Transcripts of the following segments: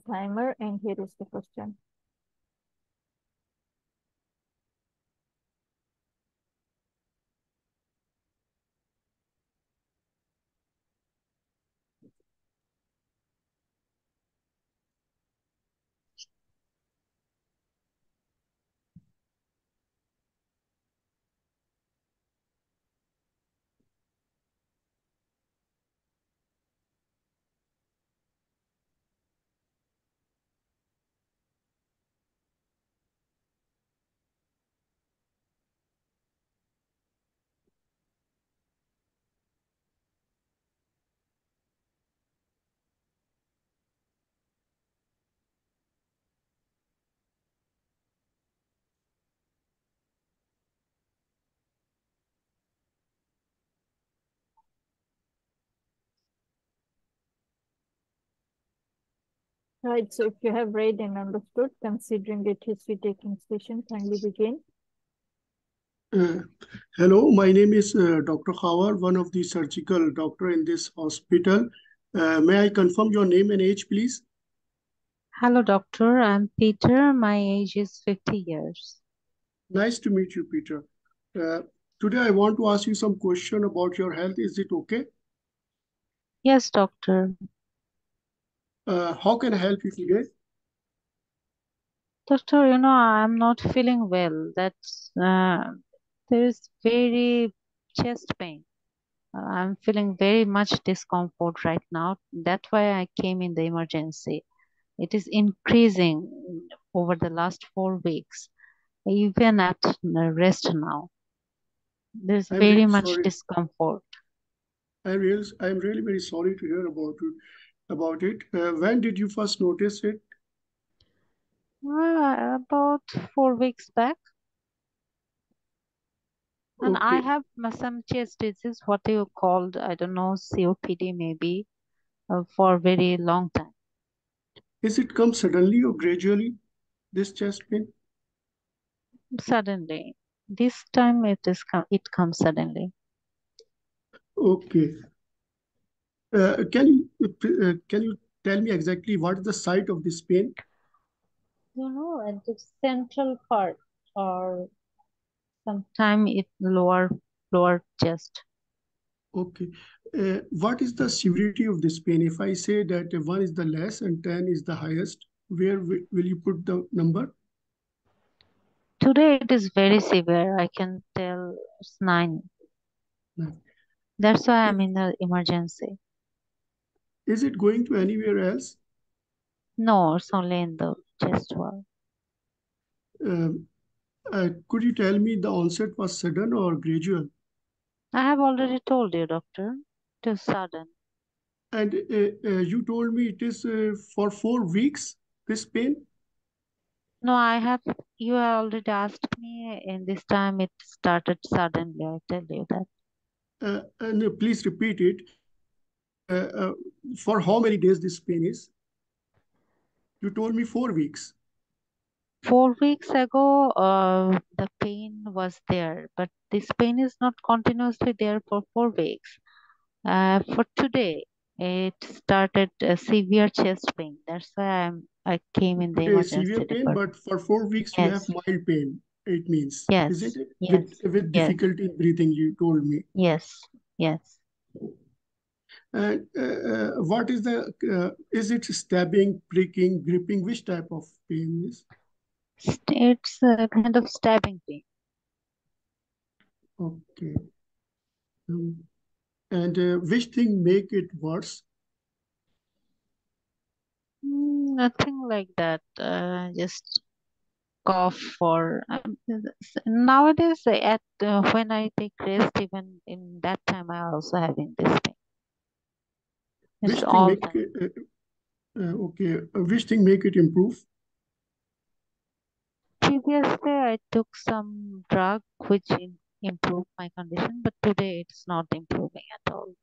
timer, and here is the question. Right, so if you have read and understood, considering it history-taking session, kindly begin. Hello, my name is Dr. Khawar, one of the surgical doctor in this hospital. May I confirm your name and age, please? Hello, doctor. I'm Peter. My age is 50 years. Nice to meet you, Peter. Today I want to ask you some question about your health. Is it okay? Yes, doctor. How can I help you today? Doctor, I'm not feeling well. There is very chest pain. I'm feeling very much discomfort right now. That's why I came in the emergency. It is increasing over the last 4 weeks, even at rest now. There's I'm very really much sorry. discomfort. I'm really very sorry to hear about it. When did you first notice it? About 4 weeks back. And I Okay. have some chest disease, what you called, I don't know, COPD maybe, for a very long time. Is it come suddenly or gradually, this chest pain? Suddenly. This time it comes suddenly. Okay. Can you tell me exactly what is the site of this pain? At the central part or sometime it lower chest. Okay. What is the severity of this pain? If I say that 1 is the less and 10 is the highest, where will you put the number? Today it is very severe. I can tell it's 9. No. That's why I'm in the emergency. Is it going to anywhere else? No, it's only in the chest wall. Could you tell me the onset was sudden or gradual? I have already told you, doctor. It is sudden. And you told me it is for 4 weeks, this pain? No, you have already asked me, and this time it started suddenly. I tell you that. And please repeat it. For how many days this pain is? You told me 4 weeks. 4 weeks ago, the pain was there, but this pain is not continuously there for 4 weeks. For today, it started severe chest pain. That's why I came in the Today severe emergency pain, department. but for 4 weeks you have Yes, mild pain, it means, isn't yes, it? With yes, with yes, difficulty in breathing, you told me. yes, yes. And what is is it stabbing, pricking, gripping? Which type of pain is? It's a kind of stabbing pain. Okay. Um, and which thing make it worse? Nothing like that. Just cough or nowadays at when I take rest, even in that time I also having this pain. It's Which thing all make time. okay? Which thing make it improve? Previously, I took some drug which improved my condition, but today it's not improving at all.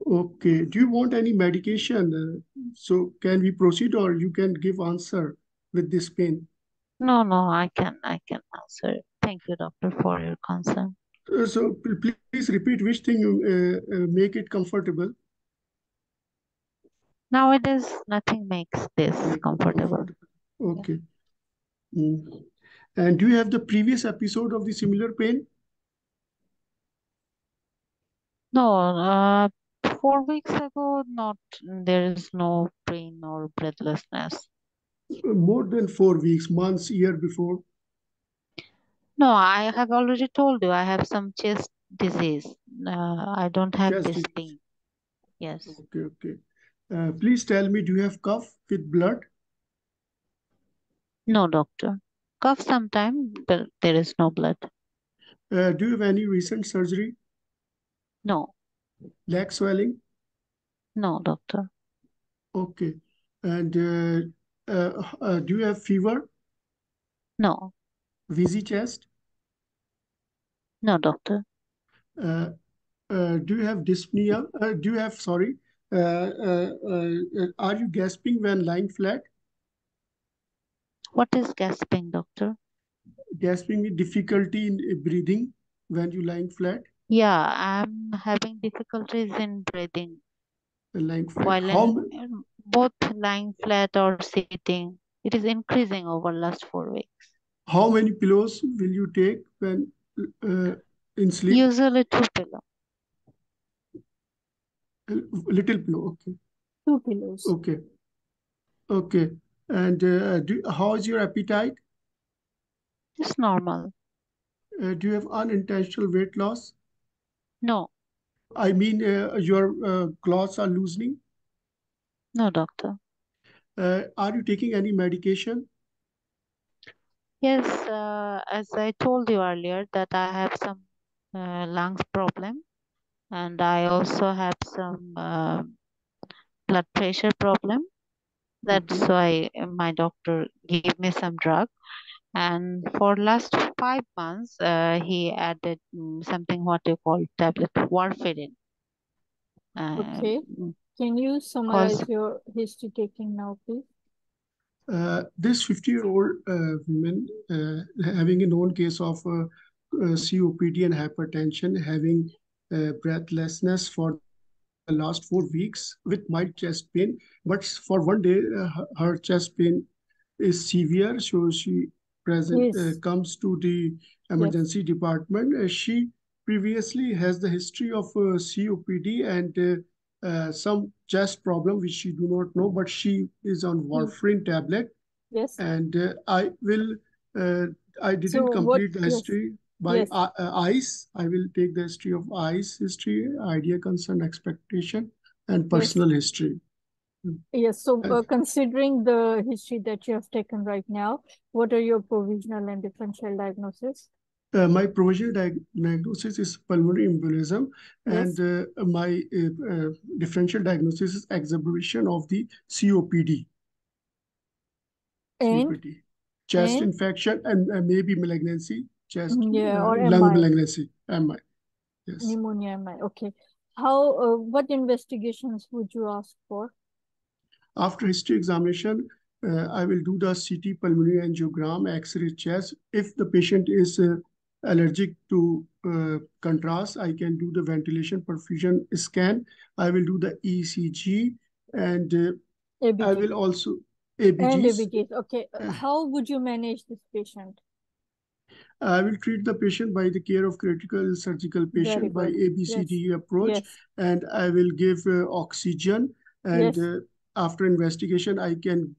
Okay. Do you want any medication? So can we proceed, or you can give answer with this pain? No, I can answer. Thank you, doctor, for your concern. So please repeat which thing make it comfortable. Nowadays, nothing makes this Make comfortable. comfortable. Okay. And do you have the previous episode of the similar pain? No, 4 weeks ago, not there is no pain or breathlessness. More than 4 weeks, months, year before? No, I have already told you I have some chest disease. I don't have Chest this disease. pain. Yes. Okay, okay. Please tell me, do you have cough with blood? No, doctor. Cough sometime, but there is no blood. Do you have any recent surgery? No, Leg swelling? no, doctor. Okay. And do you have fever? No, Wheezy chest? no, doctor. Uh, do you have dyspnea? Do you have, sorry, are you gasping when lying flat? What is gasping, doctor? Gasping with difficulty in breathing when you lying flat? Yeah, I'm having difficulties in breathing Lying flat. while in both lying flat or sitting. It is increasing over last 4 weeks. How many pillows will you take when in sleep? Usually 2 pillow. Little pillow. Okay. 2 kilos. Okay. Okay. And how is your appetite? It's normal. Do you have unintentional weight loss? No, I mean, your clothes are loosening. no, doctor. Are you taking any medication? Yes, as I told you earlier that I have some lungs problem and I also have some blood pressure problem. That's Okay. why my doctor gave me some drug. And for last 5 months, he added something what you call tablet warfarin. Okay. Um, Can you cause summarize your history taking now, please? This 50-year-old woman having a known case of COPD and hypertension, having breathlessness for the last 4 weeks with mild chest pain, but for one day her chest pain is severe, so she Yes. comes to the Yes. emergency department. She previously has the history of COPD and some chest problem which she do not know, but she is on warfarin tablet. Yes. And uh, I didn't So what? complete the Yes. history by Yes. ICE. I will take the history of ICE history, idea, concern, expectation, and Yes. personal history. Yes. So Uh, considering the history that you have taken right now, what are your provisional and differential diagnosis? my provisional diagnosis is pulmonary embolism, Yes. and my differential diagnosis is exacerbation of the COPD. And COPD, chest and infection, and maybe malignancy, chest, yeah, or lung MI, malignancy, MI. Yes. pneumonia MI. Okay. How? What investigations would you ask for? After history examination, I will do the CT pulmonary angiogram, X-ray chest. If the patient is allergic to contrast, I can do the ventilation perfusion scan. I will do the ECG, and I ABG. will also And ABGs. ABGs. Okay. How would you manage this patient? I will treat the patient by the care of critical surgical Very patient by good. ABCD approach, Yes. and I will give oxygen. And Yes. after investigation, I can,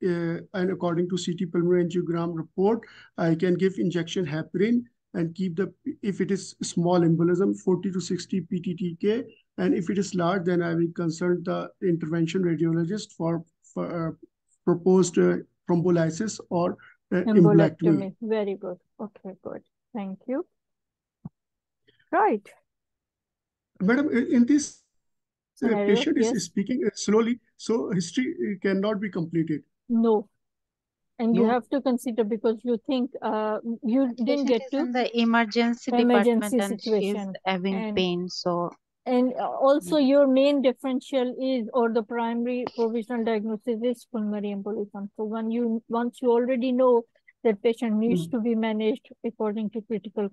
and according to CT pulmonary angiogram report, I can give injection heparin and keep the, if it is small embolism, 40 to 60 PTTK. And if it is large, then I will consult the intervention radiologist for proposed thrombolysis or embolectomy. Embolectomy. Very good. Okay, good. Thank you. Right. Madam, in this Scenario. patient Yes. is speaking slowly, so history cannot be completed. No. And you No. have to consider because you think you that didn't patient get is to in the emergency emergency department and she's situation. having And pain, so also your main differential is, or the primary provisional diagnosis is pulmonary embolism. So once you already know that patient needs to be managed according to critical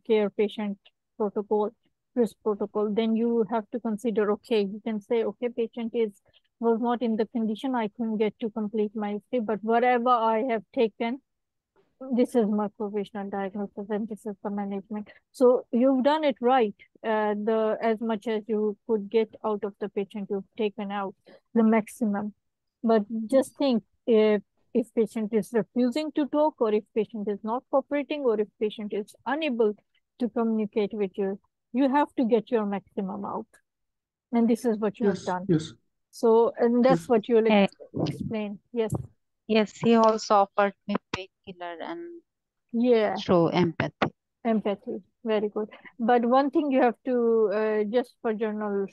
care patient protocol, risk protocol, then you have to consider, okay, you can say, okay, patient is was not in the condition, I couldn't get to complete my stay, but whatever I have taken, this is my provisional diagnosis and this is the management. So you've done it right. As much as you could get out of the patient, you've taken out the maximum. But just think, if patient is refusing to talk, or if patient is not cooperating, or if patient is unable to communicate with you, you have to get your maximum out. And this is what you have done. Yes. So, and that's Yes. what you'll explain. Yes. Yes, he also offered me painkiller and show empathy. Empathy, very good. But one thing you have to, just for journal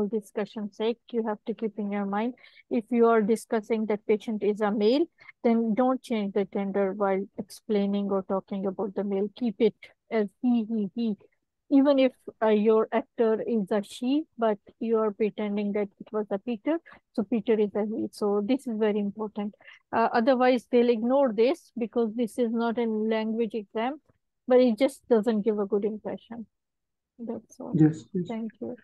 discussion sake, you have to keep in your mind, if you are discussing that patient is a male, then don't change the gender while explaining or talking about the male. Keep it as he. Even if your actor is a she, but you are pretending that it was a Peter, so Peter is a he. So this is very important. Otherwise, they'll ignore this because this is not a language exam, but it just doesn't give a good impression. That's all. Yes. Thank you.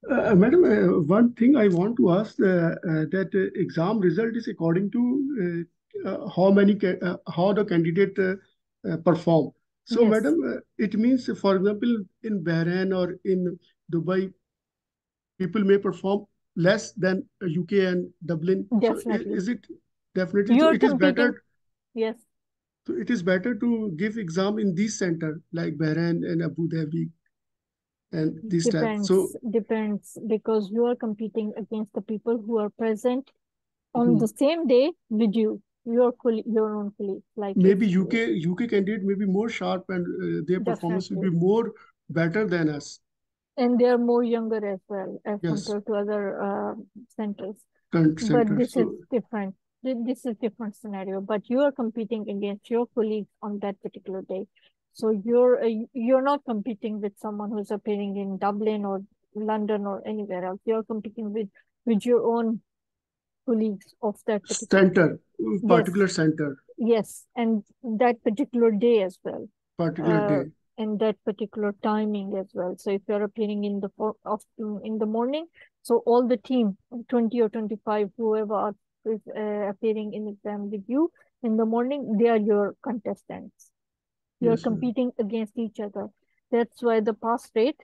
Madam, one thing I want to ask, that exam result is according to how the candidate perform. So, Yes. madam, it means, for example, in Bahrain or in Dubai, people may perform less than UK and Dublin. Definitely. So, is it definitely? You So are it is competing. better. Yes. So it is better to give exam in these center like Bahrain and Abu Dhabi and this type. So Depends, because you are competing against the people who are present on the same day with you, your own colleagues. Like maybe UK candidate may be more sharp and their performance will be more better than us. And they are more younger as well as Yes. compared to other centers. Centers. But this is different. This is different scenario. But you are competing against your colleagues on that particular day. So you're not competing with someone who's appearing in Dublin or London or anywhere else. You're competing with your own colleagues of that particular particular center. Yes, and that particular day as well. Particular day. And that particular timing as well. So if you're appearing in the morning, so all the team, 20 or 25, whoever is appearing in exam with you in the morning, they are your contestants. You're competing against each other. That's why the pass rate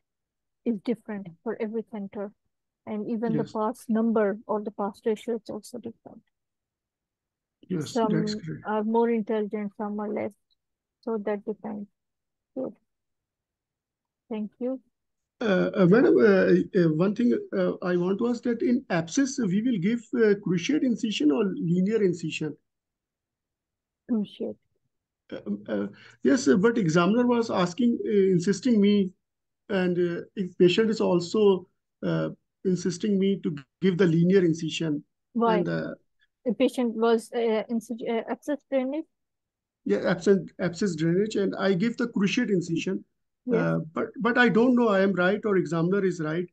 is different for every center. And even the pass number or the pass ratio is also different. Yes, some that's correct. are more intelligent, some are less. So that depends. Good. Thank you. Madam, one thing I want to ask, that in abscess, we will give cruciate incision or linear incision? Cruciate. Yes, but examiner was asking, insisting me, and if patient is also insisting me to give the linear incision. Why? And, the patient was abscess drainage? Yeah, abscess drainage, and I give the cruciate incision. Yes. But I don't know I am right or examiner is right.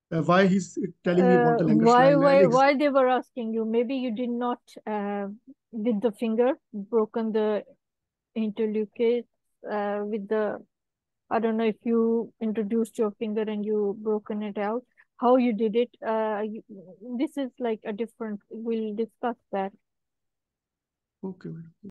Why he's telling me about the Langerstein? Why they were asking you? Maybe you did not with the finger broken the interleucate with the, I don't know if you introduced your finger and you broken it out. How you did it? This is like a different. We'll discuss that. Okay.